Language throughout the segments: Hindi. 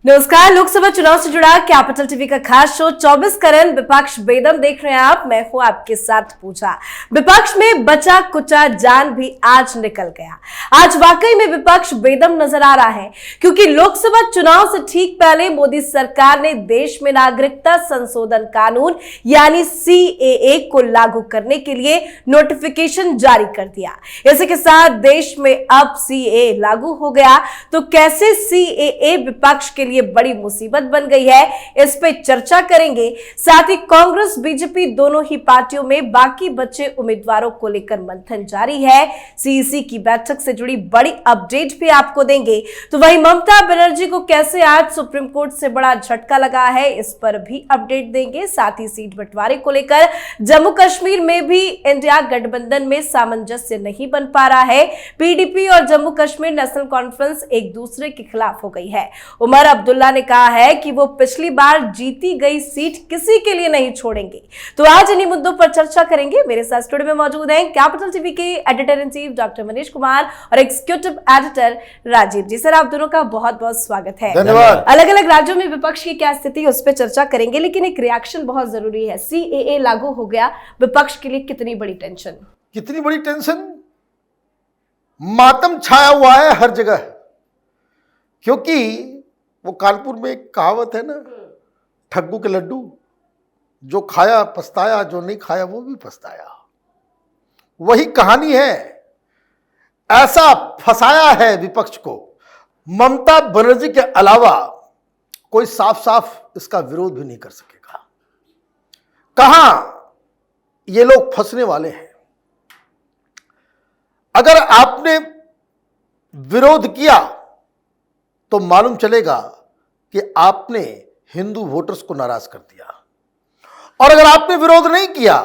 नमस्कार। लोकसभा चुनाव से जुड़ा कैपिटल टीवी का खास शो 24 करन विपक्ष बेदम देख रहे हैं आप। मैं हूं आपके साथ पूजा। विपक्ष में बचा कुचा जान भी आज निकल गया। आज वाकई में विपक्ष बेदम नजर आ रहा है, क्योंकि लोकसभा चुनाव से ठीक पहले मोदी सरकार ने देश में नागरिकता संशोधन कानून यानी CAA को लागू करने के लिए नोटिफिकेशन जारी कर दिया। इसी के साथ देश में अब CAA लागू हो गया, तो कैसे CAA विपक्ष के लिए बड़ी मुसीबत बन गई है, इस पे चर्चा करेंगे। साथ ही कांग्रेस बीजेपी दोनों ही पार्टियों में बाकी बचे उम्मीदवारों को लेकर मंथन जारी है। CEC की बैठक से जुड़ी बड़ी अपडेट भी आपको देंगे। तो वहीं ममता बनर्जी को कैसे आज सुप्रीम कोर्ट से बड़ा झटका लगा है, इस पर भी अपडेट देंगे। साथ ही सीट बंटवारे को लेकर जम्मू कश्मीर में भी इंडिया गठबंधन में सामंजस्य नहीं बन पा रहा है। PDP और जम्मू कश्मीर नेशनल कॉन्फ्रेंस एक दूसरे के खिलाफ हो गई है। उमर अब्दुल्ला ने कहा है कि वो पिछली बार जीती गई सीट किसी के लिए नहीं छोड़ेंगे। तो आज इन्हीं मुद्दों पर चर्चा करेंगे। मेरे साथ स्टूडियो में मौजूद हैं कैपिटल टीवी के editor in chief doctor Manish Kumar और एग्जीक्यूटिव एडिटर राजीव जी। सर, आप दोनों का बहुत बहुत स्वागत है। धन्यवाद। अलग अलग राज्यों में विपक्ष की क्या स्थिति है, उस पर चर्चा करेंगे, लेकिन एक रिएक्शन बहुत जरूरी है। CAA लागू हो गया, विपक्ष के लिए कितनी बड़ी टेंशन? कितनी बड़ी टेंशन? मातम छाया हुआ है हर जगह, क्योंकि वो कानपुर में एक कहावत है ना, ठग्गू के लड्डू, जो खाया पछताया, जो नहीं खाया वो भी पछताया। वही कहानी है। ऐसा फंसाया है विपक्ष को, ममता बनर्जी के अलावा कोई साफ साफ इसका विरोध भी नहीं कर सकेगा। कहां ये लोग फंसने वाले हैं? अगर आपने विरोध किया तो मालूम चलेगा कि आपने हिंदू वोटर्स को नाराज कर दिया, और अगर आपने विरोध नहीं किया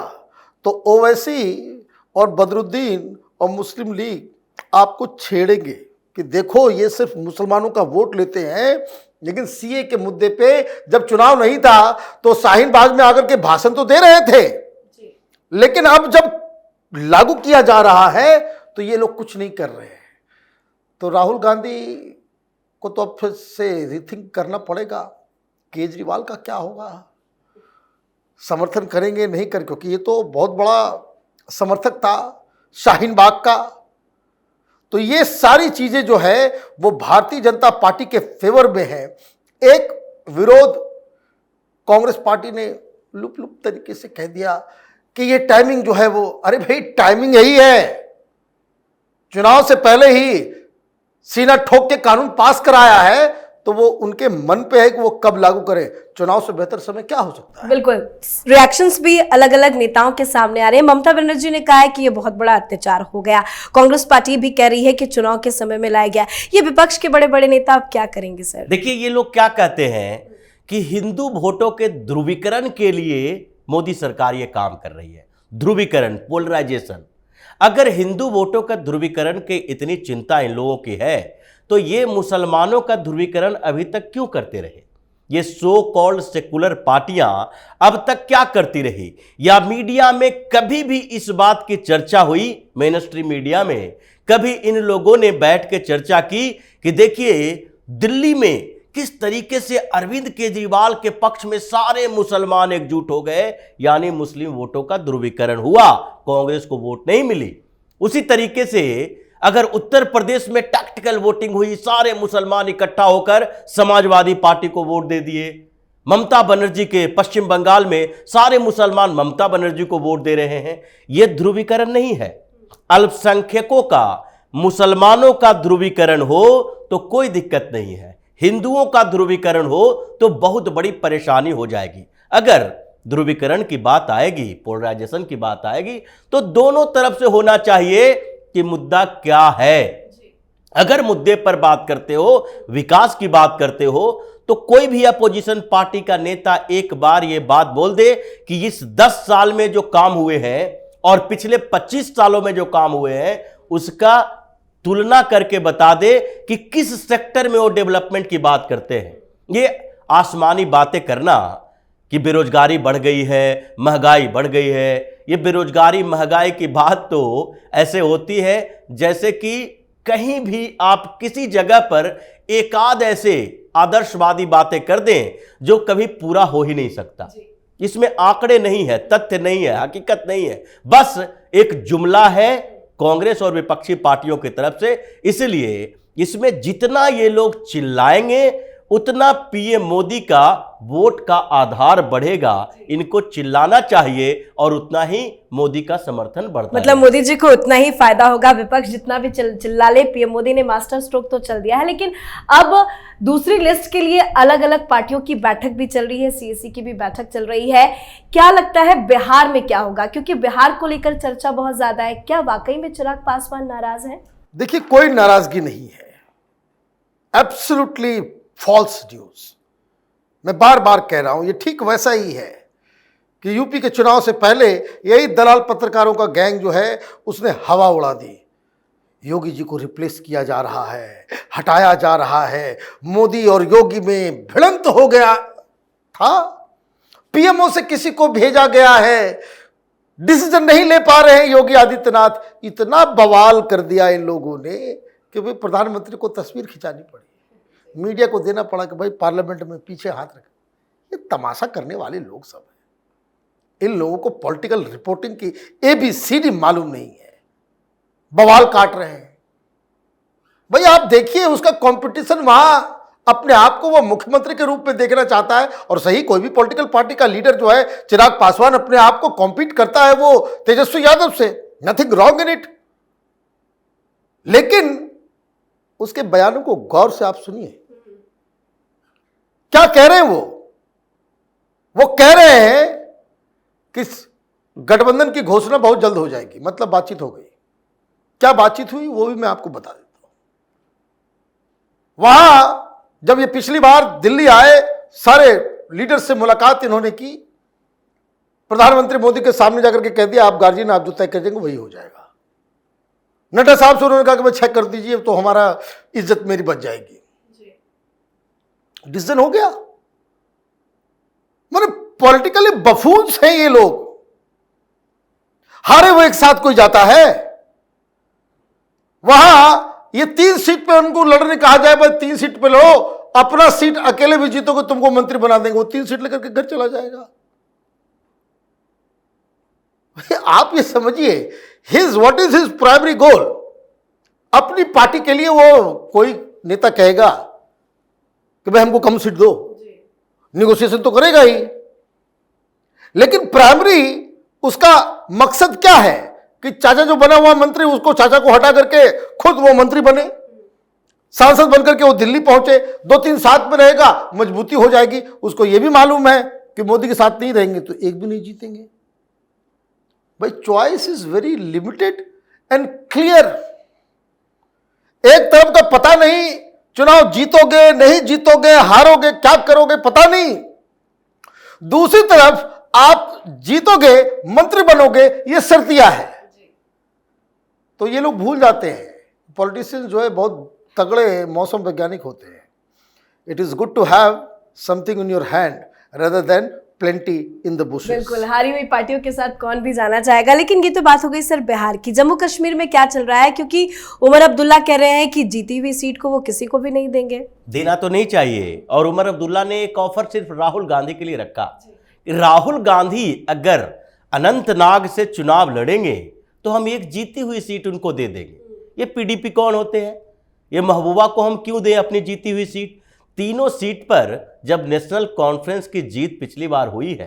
तो ओवैसी और बदरुद्दीन और मुस्लिम लीग आपको छेड़ेंगे कि देखो ये सिर्फ मुसलमानों का वोट लेते हैं, लेकिन CAA के मुद्दे पे जब चुनाव नहीं था तो शाहीन बाग में आकर के भाषण तो दे रहे थे, लेकिन अब जब लागू किया जा रहा है तो ये लोग कुछ नहीं कर रहे हैं। तो राहुल गांधी को तो अब फिर से रीथिंक करना पड़ेगा। केजरीवाल का क्या होगा? समर्थन करेंगे नहीं कर, क्योंकि ये तो बहुत बड़ा समर्थक था शाहीन बाग का। तो ये सारी चीजें जो है वो भारतीय जनता पार्टी के फेवर में है। एक विरोध कांग्रेस पार्टी ने लुप लुप तरीके से कह दिया कि ये टाइमिंग जो है वो, अरे भाई टाइमिंग यही है, चुनाव से पहले ही सीना ठोक के कानून पास कराया है, तो वो उनके मन पे है कि वो कब लागू करें। चुनाव से बेहतर समय क्या हो सकता है? बिल्कुल। रिएक्शंस भी अलग अलग नेताओं के सामने आ रहे हैं। ममता बनर्जी ने कहा है कि ये बहुत बड़ा अत्याचार हो गया। कांग्रेस पार्टी भी कह रही है कि चुनाव के समय में लाया गया। ये विपक्ष के बड़े बड़े नेता अब क्या करेंगे सर? देखिए, ये लोग क्या कहते हैं कि हिंदू वोटों के ध्रुवीकरण के लिए मोदी सरकार ये काम कर रही है। ध्रुवीकरण, पोलराइजेशन। अगर हिंदू वोटों का ध्रुवीकरण की इतनी चिंता इन लोगों की है, तो ये मुसलमानों का ध्रुवीकरण अभी तक क्यों करते रहे? ये सो कॉल्ड सेकुलर पार्टियां अब तक क्या करती रही? या मीडिया में कभी भी इस बात की चर्चा हुई? मेनस्ट्रीम मीडिया में कभी इन लोगों ने बैठ के चर्चा की कि देखिए दिल्ली में किस तरीके से अरविंद केजरीवाल के पक्ष में सारे मुसलमान एकजुट हो गए, यानी मुस्लिम वोटों का ध्रुवीकरण हुआ, कांग्रेस को वोट नहीं मिली। उसी तरीके से अगर उत्तर प्रदेश में टैक्टिकल वोटिंग हुई, सारे मुसलमान इकट्ठा होकर समाजवादी पार्टी को वोट दे दिए। ममता बनर्जी के पश्चिम बंगाल में सारे मुसलमान ममता बनर्जी को वोट दे रहे हैं। यह ध्रुवीकरण नहीं है। अल्पसंख्यकों का, मुसलमानों का ध्रुवीकरण हो तो कोई दिक्कत नहीं है, हिंदुओं का ध्रुवीकरण हो तो बहुत बड़ी परेशानी हो जाएगी। अगर ध्रुवीकरण की बात आएगी, पोलराइजेशन की बात आएगी, तो दोनों तरफ से होना चाहिए कि मुद्दा क्या है। अगर मुद्दे पर बात करते हो, विकास की बात करते हो, तो कोई भी अपोजिशन पार्टी का नेता एक बार यह बात बोल दे कि इस 10 साल में जो काम हुए हैं और पिछले 25 सालों में जो काम हुए हैं, उसका तुलना करके बता दे कि किस सेक्टर में वो डेवलपमेंट की बात करते हैं। ये आसमानी बातें करना कि बेरोजगारी बढ़ गई है, महंगाई बढ़ गई है, ये बेरोजगारी महंगाई की बात तो ऐसे होती है जैसे कि कहीं भी आप किसी जगह पर एक आध ऐसे आदर्शवादी बातें कर दें जो कभी पूरा हो ही नहीं सकता। इसमें आंकड़े नहीं है, तथ्य नहीं है, हकीकत नहीं है, बस एक जुमला है कांग्रेस और विपक्षी पार्टियों की तरफ से। इसलिए इसमें जितना ये लोग चिल्लाएंगे उतना पीएम मोदी का वोट का आधार बढ़ेगा। इनको चिल्लाना चाहिए और उतना ही मोदी का समर्थन बढ़ता मतलब मोदी जी को उतना ही फायदा होगा। विपक्ष जितना भी चिल्ला ले, पीएम मोदी ने मास्टर स्ट्रोक तो चल दिया है। लेकिन अब दूसरी लिस्ट के लिए अलग अलग पार्टियों की बैठक भी चल रही है, सीएसी की भी बैठक चल रही है। क्या लगता है बिहार में क्या होगा, क्योंकि बिहार को लेकर चर्चा बहुत ज्यादा है। क्या वाकई में चिराग पासवान नाराज है? देखिए, कोई नाराजगी नहीं है, एब्सोल्युटली फॉल्स न्यूज। मैं बार बार कह रहा हूं, ये ठीक वैसा ही है कि यूपी के चुनाव से पहले यही दलाल पत्रकारों का गैंग जो है उसने हवा उड़ा दी। योगी जी को रिप्लेस किया जा रहा है, हटाया जा रहा है, मोदी और योगी में भिड़ंत हो गया था, पीएमओ से किसी को भेजा गया है, डिसीजन नहीं ले पा रहे हैं योगी आदित्यनाथ। इतना बवाल कर दिया इन लोगों ने कि भाई प्रधानमंत्री को तस्वीर खिंचानी पड़ी, मीडिया को देना पड़ा कि भाई पार्लियामेंट में पीछे हाथ रख। ये तमाशा करने वाले लोग सब हैं। इन लोगों को पॉलिटिकल रिपोर्टिंग की ABCD मालूम नहीं है, बवाल काट रहे हैं। भाई आप देखिए, उसका कंपटीशन वहां अपने आप को वो मुख्यमंत्री के रूप में देखना चाहता है। और सही, कोई भी पॉलिटिकल पार्टी का लीडर जो है चिराग पासवान अपने आप को कॉम्पीट करता है वो तेजस्वी यादव से, नथिंग रॉन्ग इन इट। लेकिन उसके बयानों को गौर से आप सुनिए, क्या कह रहे हैं वो कह रहे हैं कि गठबंधन की घोषणा बहुत जल्द हो जाएगी, मतलब बातचीत हो गई। क्या बातचीत हुई वो भी मैं आपको बता देता हूं। वहां जब ये पिछली बार दिल्ली आए, सारे लीडर से मुलाकात इन्होंने की, प्रधानमंत्री मोदी के सामने जाकर के कह दिया आप गार्जियन, आप जो तय कर देंगे वही हो जाएगा। नड्डा साहब से उन्होंने कहा कि भाई चेक कर दीजिए तो हमारा इज्जत मेरी बच जाएगी। डिसीजन हो गया। मतलब पॉलिटिकली बफून्स हैं ये लोग, हारे वो एक साथ कोई जाता है। वहां ये 3 सीट पे उनको लड़ने कहा जाए, भाई 3 सीट पे लो, अपना सीट अकेले भी जीतोगे तुमको मंत्री बना देंगे, वो 3 सीट लेकर के घर चला जाएगा। आप ये समझिए, what is his primary goal. अपनी पार्टी के लिए वो कोई नेता कहेगा कि भाई हमको कम सीट दो, निगोशिएशन तो करेगा ही, लेकिन प्राइमरी उसका मकसद क्या है कि चाचा जो बना हुआ मंत्री, उसको चाचा को हटा करके खुद वो मंत्री बने, सांसद बनकर के वो दिल्ली पहुंचे, 2-3 साथ में रहेगा, मजबूती हो जाएगी। उसको ये भी मालूम है कि मोदी के साथ नहीं रहेंगे तो एक भी नहीं जीतेंगे। भाई choice is very limited and clear. एक तरफ का पता नहीं, चुनाव जीतोगे नहीं जीतोगे, हारोगे क्या करोगे पता नहीं, दूसरी तरफ आप जीतोगे, मंत्री बनोगे, ये शर्तियां है। तो ये लोग भूल जाते हैं, पॉलिटिशियंस जो है बहुत तगड़े मौसम वैज्ञानिक होते हैं। It is good to have something in your hand rather than plenty in the bushes. बिल्कुल, हारी हुई पार्टियों के साथ कौन भी जाना चाहेगा। लेकिन ये तो बात हो गई सर बिहार की। जम्मू कश्मीर में क्या चल रहा है, क्योंकि उमर अब्दुल्ला कह रहे हैं कि जीती हुई सीट को वो किसी को भी नहीं देंगे। देना तो नहीं चाहिए। और उमर अब्दुल्ला ने एक ऑफर सिर्फ राहुल गांधी के लिए रखा। राहुल गांधी अगर अनंतनाग से चुनाव लड़ेंगे तो हम एक जीती हुई सीट उनको दे देंगे। ये पीडीपी कौन होते हैं, ये महबूबा को हम क्यों दें अपनी जीती हुई सीट। तीनों सीट पर जब नेशनल कॉन्फ्रेंस की जीत पिछली बार हुई है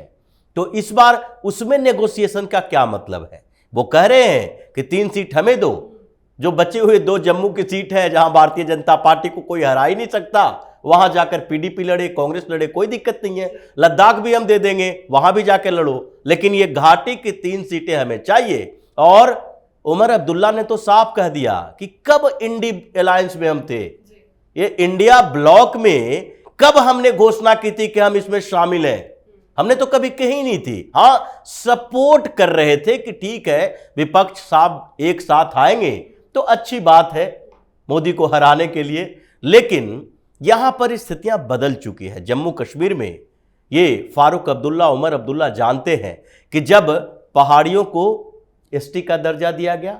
तो इस बार उसमें नेगोशिएशन का क्या मतलब है। वो कह रहे हैं कि 3 सीट हमें दो, जो बचे हुए 2 जम्मू की सीट है जहां भारतीय जनता पार्टी को कोई हरा ही नहीं सकता, वहां जाकर पीडीपी लड़े, कांग्रेस लड़े, कोई दिक्कत नहीं है। लद्दाख भी हम दे देंगे, वहां भी जाकर लड़ो, लेकिन ये घाटी की 3 सीटें हमें चाहिए। और उमर अब्दुल्ला ने तो साफ कह दिया कि कब इंडी अलायंस में हम थे, ये इंडिया ब्लॉक में कब हमने घोषणा की थी कि हम इसमें शामिल हैं। हमने तो कभी कही नहीं थी। हाँ, सपोर्ट कर रहे थे कि ठीक है विपक्ष साहब एक साथ आएंगे तो अच्छी बात है मोदी को हराने के लिए। लेकिन यहां पर स्थितियां बदल चुकी है जम्मू कश्मीर में। ये फारूक अब्दुल्ला, उमर अब्दुल्ला जानते हैं कि जब पहाड़ियों को एसटी का दर्जा दिया गया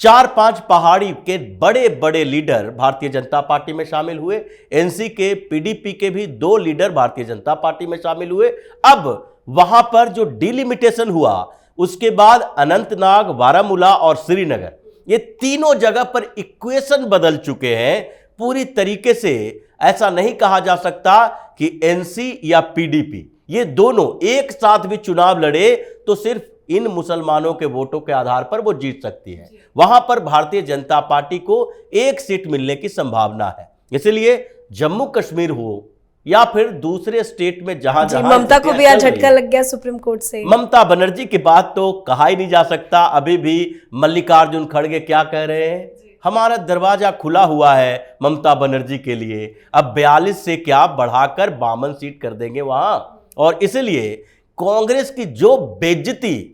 4-5 पहाड़ी के बड़े बड़े लीडर भारतीय जनता पार्टी में शामिल हुए। एनसी के, पीडीपी के भी 2 लीडर भारतीय जनता पार्टी में शामिल हुए। अब वहां पर जो डिलिमिटेशन हुआ, उसके बाद अनंतनाग, बारामूला और श्रीनगर, ये तीनों जगह पर इक्वेशन बदल चुके हैं पूरी तरीके से। ऐसा नहीं कहा जा सकता कि एनसी या पीडीपी ये दोनों एक साथ भी चुनाव लड़े तो सिर्फ इन मुसलमानों के वोटों के आधार पर वो जीत सकती है। वहां पर भारतीय जनता पार्टी को 1 सीट मिलने की संभावना है। इसलिए जम्मू कश्मीर हो या फिर दूसरे स्टेट में जहां जहां ममता को भी आज झटका लग गया सुप्रीम कोर्ट से। ममता बनर्जी की बात तो कहा ही नहीं जा सकता। अभी भी मल्लिकार्जुन खड़गे क्या कह रहे हैं, हमारा दरवाजा खुला हुआ है ममता बनर्जी के लिए, अब 42 से क्या बढ़ाकर 52 सीट कर देंगे वहां। और इसलिए कांग्रेस की जो बेइज्जती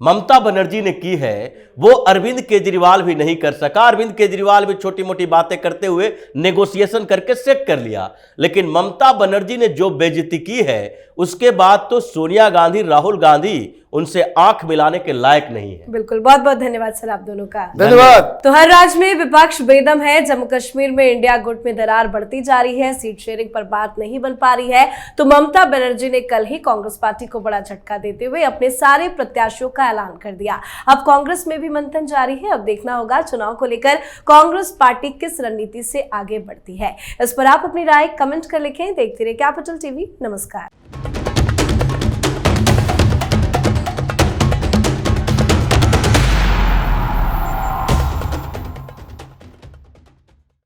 ममता बनर्जी ने की है वो अरविंद केजरीवाल भी नहीं कर सका। अरविंद केजरीवाल भी छोटी मोटी बातें करते हुए नेगोशिएशन करके सेट कर लिया, लेकिन ममता बनर्जी ने जो बेइज्जती की है उसके बाद तो सोनिया गांधी, राहुल गांधी उनसे आंख मिलाने के लायक नहीं है। बिल्कुल, बहुत बहुत धन्यवाद सर आप दोनों का। धन्यवाद। तो हर राज्य में विपक्ष बेदम है। जम्मू कश्मीर में इंडिया गुट में दरार बढ़ती जा रही है, सीट शेयरिंग पर बात नहीं बन पा रही है। तो ममता बनर्जी ने कल ही कांग्रेस पार्टी को बड़ा झटका देते हुए अपने सारे प्रत्याशियों का ऐलान कर दिया। अब कांग्रेस में भी मंथन जारी है। अब देखना होगा चुनाव को लेकर कांग्रेस पार्टी किस रणनीति से आगे बढ़ती है। इस पर आप अपनी राय कमेंट कर लिखें। देखते रहिए कैपिटल टीवी। नमस्कार।